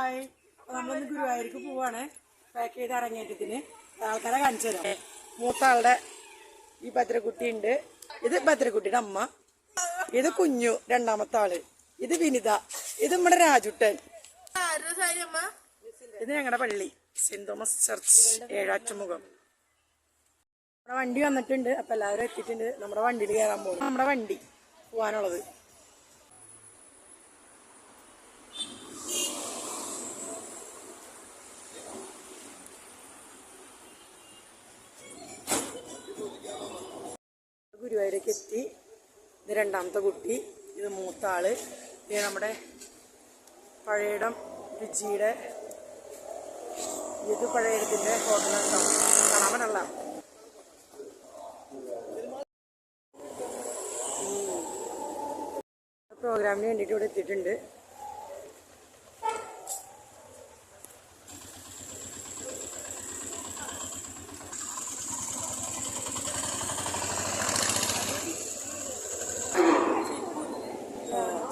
Hi, നമ്മളൊന്ന് ഗുരുവായൂർക്ക് പോവാണ്. Pack ചെയ്ത് അരങ്ങേറ്റത്തിന് ആൾക്കാരെ കാണിച്ചു തരാം. മൂത്ത ആളുടെ ഈ ഭദ്രക്കുട്ടി ഉണ്ട്. ഇത് ഭദ്രക്കുട്ടിയുടെ അമ്മ. ഇത് കുഞ്ഞു രണ്ടാമത്തെ ആള്. ഇത് വിനിത. ഇത് നമ്മുടെ രാജുട്ടൻ. ഇത് ഞങ്ങളുടെ പള്ളി സെന്റ് തോമസ് ചർച്ച് ഏഴാറ്റുമുഖം. നമ്മുടെ വണ്ടി വന്നിട്ടുണ്ട്. അപ്പൊ എല്ലാവരും എത്തിയിട്ടുണ്ട്. നമ്മുടെ വണ്ടിയിൽ കയറാൻ പോകും. നമ്മുടെ വണ്ടി പോവാനുള്ളത്. ഗുരുവായൂരേക്ക് എത്തി. ഇത് രണ്ടാമത്തെ കുട്ടി. ഇത് മൂത്ത ആള്. ഇത് നമ്മുടെ പഴയിടം രുചിയുടെ ഇത് പഴയിടത്തിന്റെ ഹോട്ടലുണ്ടോ കാണാൻ പറ്റല്ല. പ്രോഗ്രാമിന് വേണ്ടിയിട്ട് ഇവിടെ എത്തിയിട്ടുണ്ട്.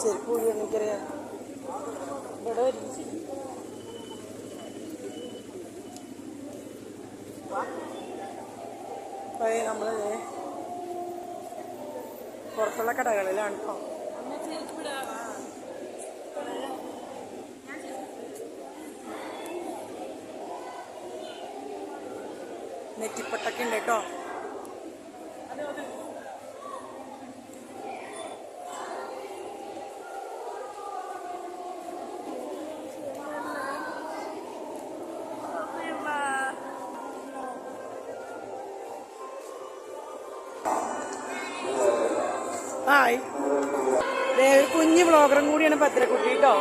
ചെരുപ്പൂടി എനിക്കറിയാം. ഇവിടെ നമ്മള് പുറത്തുള്ള കടകളിലാണ് കേട്ടോ. നെറ്റിപ്പട്ടൊക്കെ ഉണ്ട് കേട്ടോ. ഹായ്, കുഞ്ഞു വ്ളോഗറും കൂടിയാണ് ഭദ്രക്കുട്ടി കേട്ടോ.